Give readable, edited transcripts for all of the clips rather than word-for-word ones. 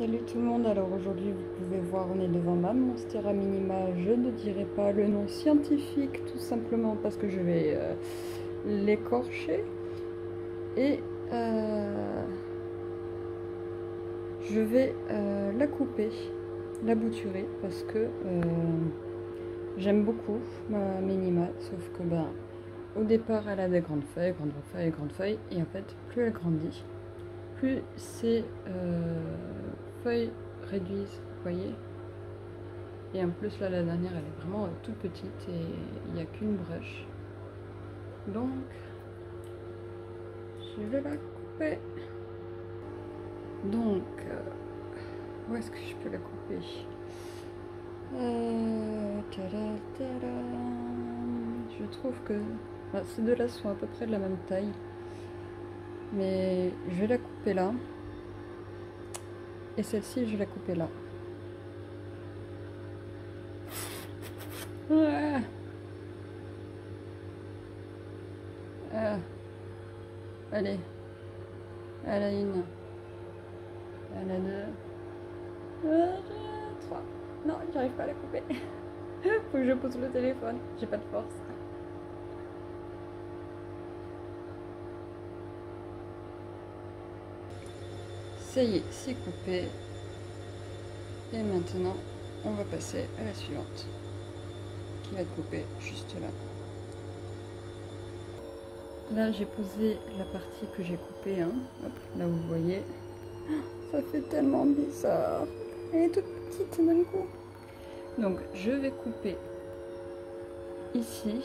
Salut tout le monde, alors aujourd'hui vous pouvez voir on est devant ma Monstera Minima, je ne dirai pas le nom scientifique tout simplement parce que je vais l'écorcher et je vais la couper, la bouturer parce que j'aime beaucoup ma Minima, sauf que ben au départ elle a des grandes feuilles, grandes feuilles et en fait plus elle grandit, plus ces feuilles réduisent, vous voyez. Et en plus là la dernière elle est vraiment toute petite et il n'y a qu'une brèche. Donc je vais la couper. Donc où est-ce que je peux la couper? Tada, tada. Je trouve que ces deux là sont à peu près de la même taille. Mais je vais la couper là. Et celle-ci je vais la couper là. Ah. Ah. Allez. Elle a une. Elle a deux. 3. Non, j'arrive pas à la couper. Faut que je pose le téléphone. J'ai pas de force. Ça y est, c'est coupé. Et maintenant, on va passer à la suivante. Qui va être coupée juste là. Là, j'ai posé la partie que j'ai coupée. Hein. Hop, là, vous voyez. Ça fait tellement bizarre. Elle est toute petite d'un coup. Donc, je vais couper ici.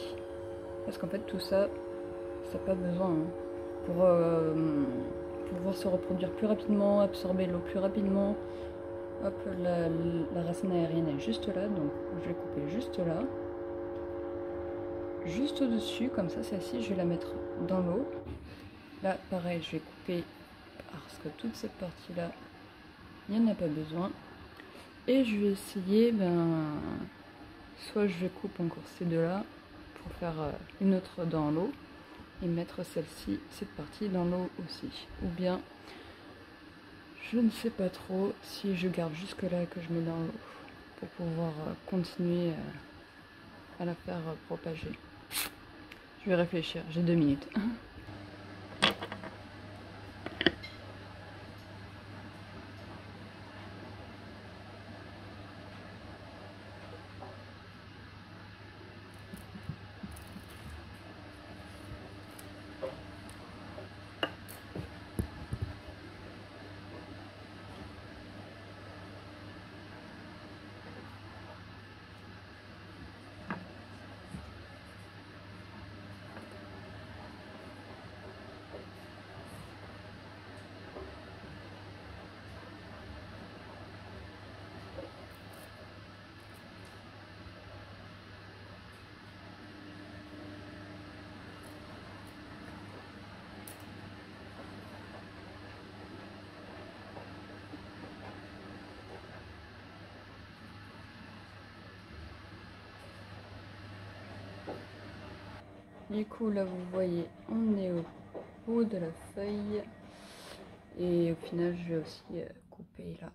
Parce qu'en fait, tout ça, ça n'a pas besoin. Hein, pour pouvoir se reproduire plus rapidement, absorber l'eau plus rapidement. Hop, la racine aérienne est juste là. Donc, je vais couper juste là. Juste au-dessus, comme ça, celle-ci, je vais la mettre dans l'eau. Là, pareil, je vais couper parce que toute cette partie-là, il n'y en a pas besoin. Et je vais essayer, soit je vais couper encore ces deux-là pour faire une autre dans l'eau et mettre celle-ci, cette partie dans l'eau aussi. Ou bien, je ne sais pas trop si je garde jusque-là que je mets dans l'eau pour pouvoir continuer à la faire propager. Je vais réfléchir, j'ai 2 minutes. Du coup, là, vous voyez, on est au bout de la feuille. Et au final, je vais aussi couper là.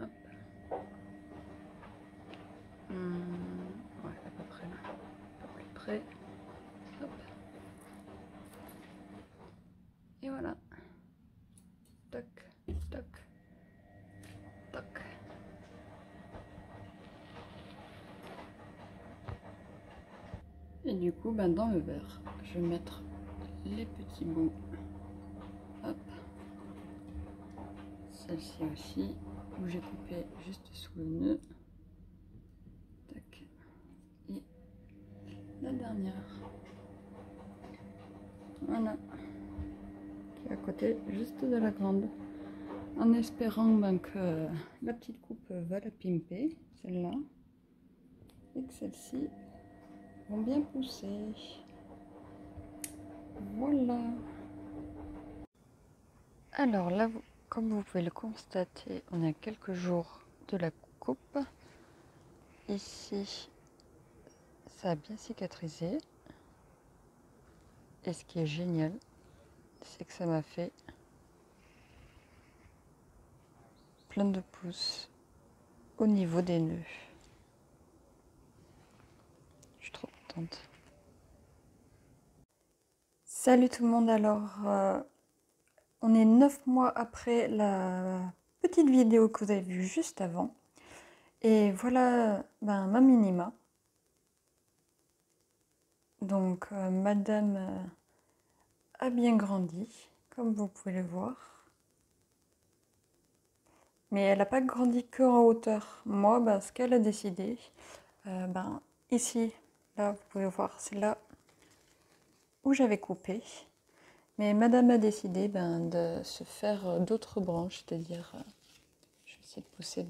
Hop. Ouais, à peu près là. Un peu plus près. Hop. Et voilà. Toc, toc, toc. Et du coup, dans le verre, je vais mettre les petits bouts. Hop. Celle-ci aussi, où j'ai coupé juste sous le nœud. Tac. Et la dernière. Voilà. Qui est à côté, juste de la grande. En espérant que la petite coupe va la pimper, celle-là. Et que celle-ci vont bien pousser. Voilà. Alors là, comme vous pouvez le constater, on a quelques jours de la coupe. Ici, ça a bien cicatrisé. Et ce qui est génial, c'est que ça m'a fait plein de pouces au niveau des nœuds. Je suis trop contente. Salut tout le monde, alors on est 9 mois après la petite vidéo que vous avez vue juste avant. Et voilà ma minima. Donc madame a bien grandi, comme vous pouvez le voir. Mais elle n'a pas grandi que en hauteur. Moi, ce qu'elle a décidé, ici, là, vous pouvez voir, c'est là où j'avais coupé. Mais madame a décidé de se faire d'autres branches, c'est-à-dire, je vais essayer de pousser.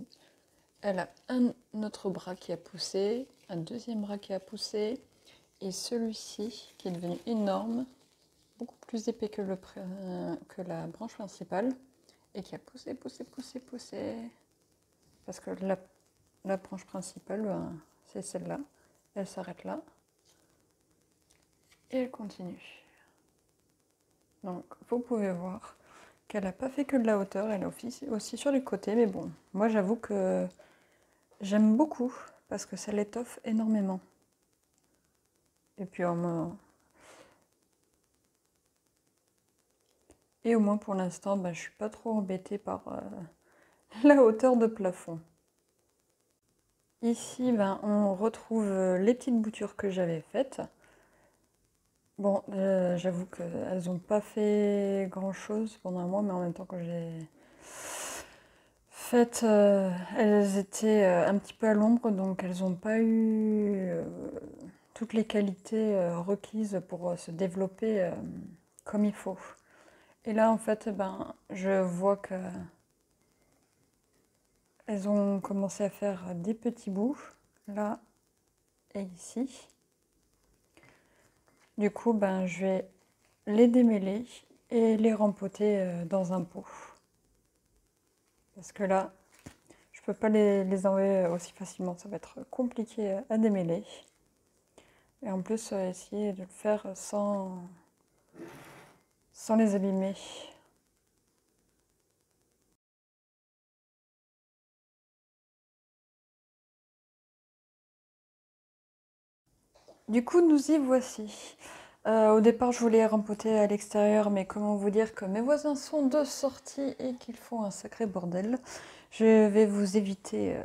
Elle a un autre bras qui a poussé, un deuxième bras qui a poussé, et celui-ci qui est devenu énorme, beaucoup plus épais que la branche principale. Et qui a poussé. Parce que la branche principale, c'est celle-là. Elle s'arrête là. Et elle continue. Donc, vous pouvez voir qu'elle n'a pas fait que de la hauteur. Elle a aussi sur les côtés. Mais bon, moi, j'avoue que j'aime beaucoup. Parce que ça l'étoffe énormément. Et puis, au moins pour l'instant, je ne suis pas trop embêtée par la hauteur de plafond. Ici, on retrouve les petites boutures que j'avais faites. Bon, j'avoue qu'elles n'ont pas fait grand-chose pendant un mois, mais en même temps, quand j'ai faites, elles étaient un petit peu à l'ombre, donc elles n'ont pas eu toutes les qualités requises pour se développer comme il faut. Et là, en fait, je vois que elles ont commencé à faire des petits bouts, là et ici. Du coup, je vais les démêler et les rempoter dans un pot. Parce que là, je ne peux pas les enlever aussi facilement, ça va être compliqué à démêler. Et en plus, essayer de le faire sans les abîmer. Du coup, nous y voici. Au départ, je voulais rempoter à l'extérieur, mais comment vous dire que mes voisins sont de sortie et qu'ils font un sacré bordel. Je vais vous éviter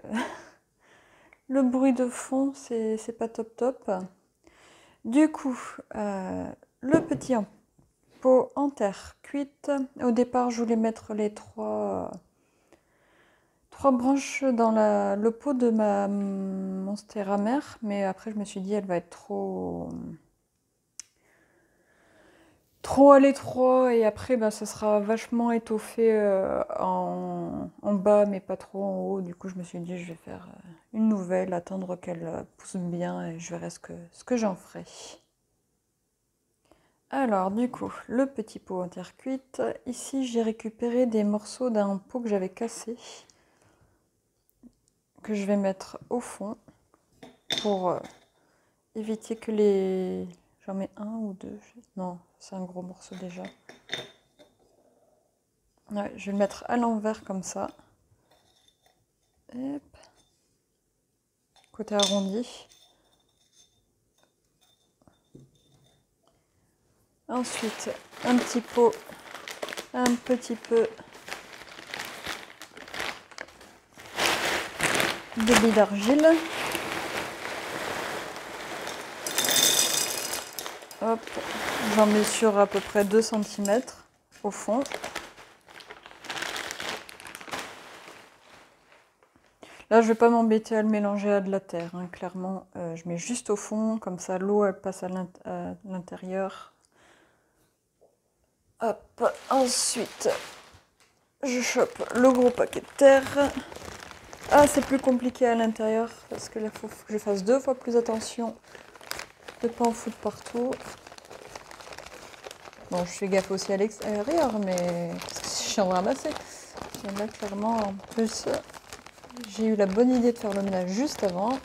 le bruit de fond, c'est pas top. Du coup, le petit pot en terre cuite. Au départ, je voulais mettre les trois branches dans le pot de ma monstera mère, mais après je me suis dit elle va être trop à l'étroit et après ça sera vachement étoffé en bas mais pas trop en haut. Du coup je me suis dit je vais faire une nouvelle, attendre qu'elle pousse bien et je verrai ce que j'en ferai. Alors du coup le petit pot en terre cuite, ici j'ai récupéré des morceaux d'un pot que j'avais cassé, que je vais mettre au fond pour éviter que les... J'en mets un ou deux. Non, c'est un gros morceau déjà. Ouais, je vais le mettre à l'envers comme ça. Hop. Côté arrondi. Ensuite, un petit pot, un petit peu de billes d'argile. Hop, j'en mets sur à peu près 2 cm au fond. Là, je ne vais pas m'embêter à le mélanger à de la terre, hein. Clairement, je mets juste au fond, comme ça l'eau elle passe à l'intérieur. Hop, ensuite, je chope le gros paquet de terre. Ah, c'est plus compliqué à l'intérieur, parce que là, il faut que je fasse 2 fois plus attention de ne pas en foutre partout. Bon, je fais gaffe aussi à l'extérieur, mais si je suis en train de ramasser. Et là, clairement, en plus, j'ai eu la bonne idée de faire le ménage juste avant.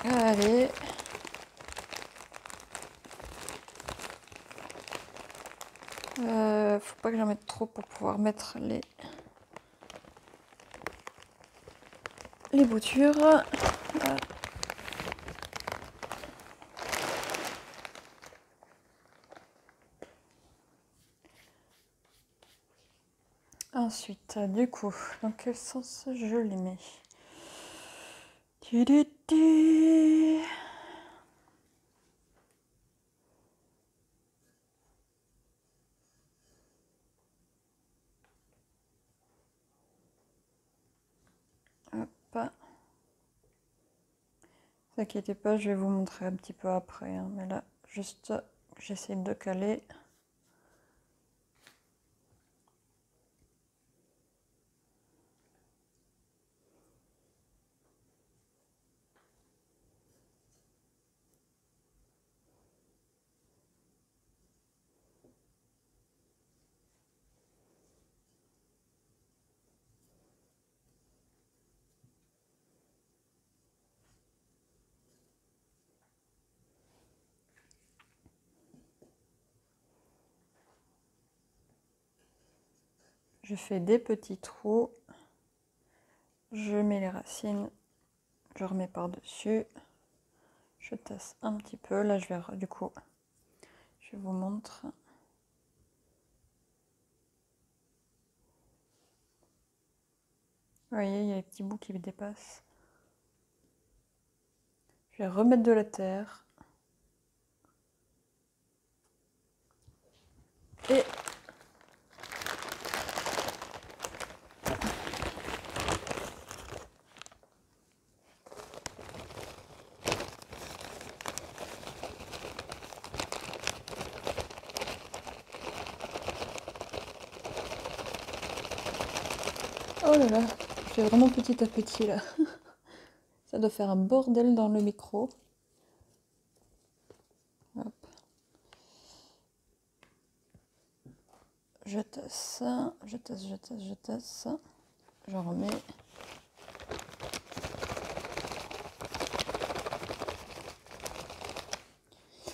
Allez. Faut pas que j'en mette trop pour pouvoir mettre les boutures. Voilà. Ensuite, du coup, dans quel sens je les mets? Hop. Ne vous inquiétez pas, je vais vous montrer un petit peu après. Hein, mais là, juste, j'essaie de caler. Je fais des petits trous, je mets les racines, je remets par-dessus, je tasse un petit peu. Là, je vais du coup, je vous montre. Vous voyez, il y a les petits bouts qui dépassent. Je vais remettre de la terre. Et oh là là, je fais vraiment petit à petit là. Ça doit faire un bordel dans le micro. Hop. Je tasse ça, je tasse, je tasse, je tasse. J'en remets.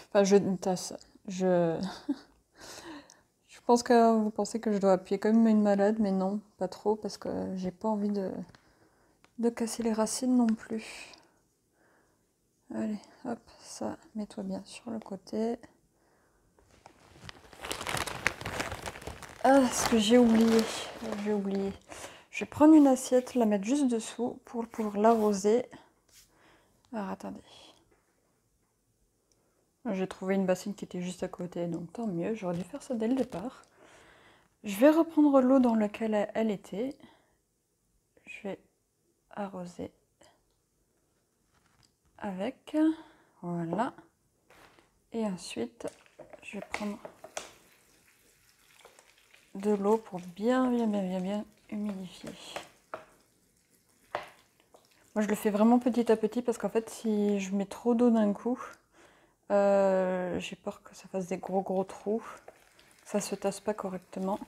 Enfin, je tasse. Je pense que vous pensez que je dois appuyer comme une malade, mais non, pas trop, parce que j'ai pas envie de casser les racines non plus. Allez, hop, ça, mets-toi bien sur le côté. Ah, ce que j'ai oublié, Je vais prendre une assiette, la mettre juste dessous pour pouvoir l'arroser. Alors, attendez. J'ai trouvé une bassine qui était juste à côté, donc tant mieux, j'aurais dû faire ça dès le départ. Je vais reprendre l'eau dans laquelle elle était. Je vais arroser avec. Voilà. Et ensuite, je vais prendre de l'eau pour bien humidifier. Moi, je le fais vraiment petit à petit parce qu'en fait, si je mets trop d'eau d'un coup, j'ai peur que ça fasse des gros trous, que ça se tasse pas correctement.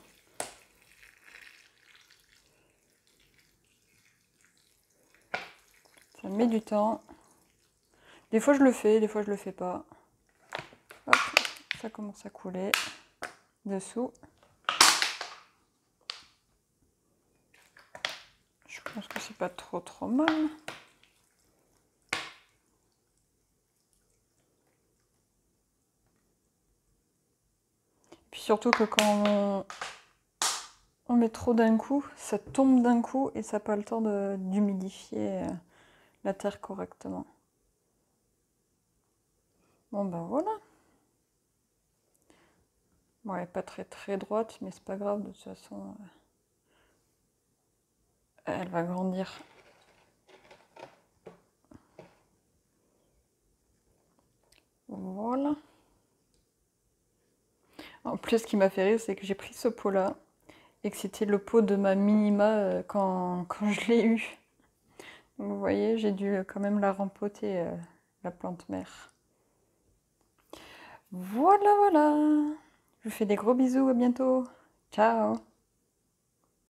Ça met du temps. Des fois, je le fais, des fois, je le fais pas. Hop, ça commence à couler dessous. Je pense que c'est pas trop mal. Puis surtout que quand on met trop d'un coup, ça tombe d'un coup et ça n'a pas le temps d'humidifier la terre correctement. Bon ben voilà. Bon, elle n'est pas très droite, mais c'est pas grave, de toute façon, elle va grandir. Voilà. En plus, ce qui m'a fait rire, c'est que j'ai pris ce pot-là et que c'était le pot de ma minima quand je l'ai eu. Donc, vous voyez, j'ai dû quand même la rempoter, la plante mère. Voilà. Je vous fais des gros bisous, à bientôt. Ciao.